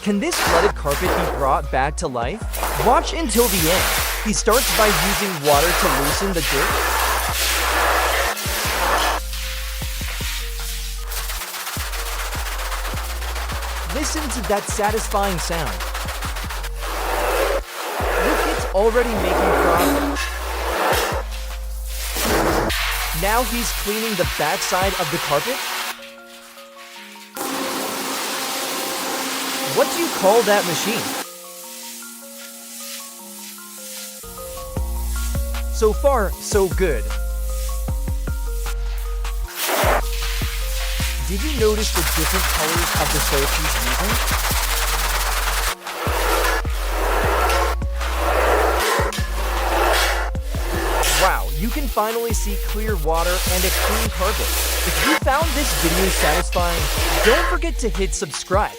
Can this flooded carpet be brought back to life? Watch until the end. He starts by using water to loosen the dirt. Listen to that satisfying sound. Look, it's already making progress. Now he's cleaning the backside of the carpet. What do you call that machine? So far, so good. Did you notice the different colors of the soap he's using? Wow, you can finally see clear water and a clean carpet. If you found this video satisfying, don't forget to hit subscribe.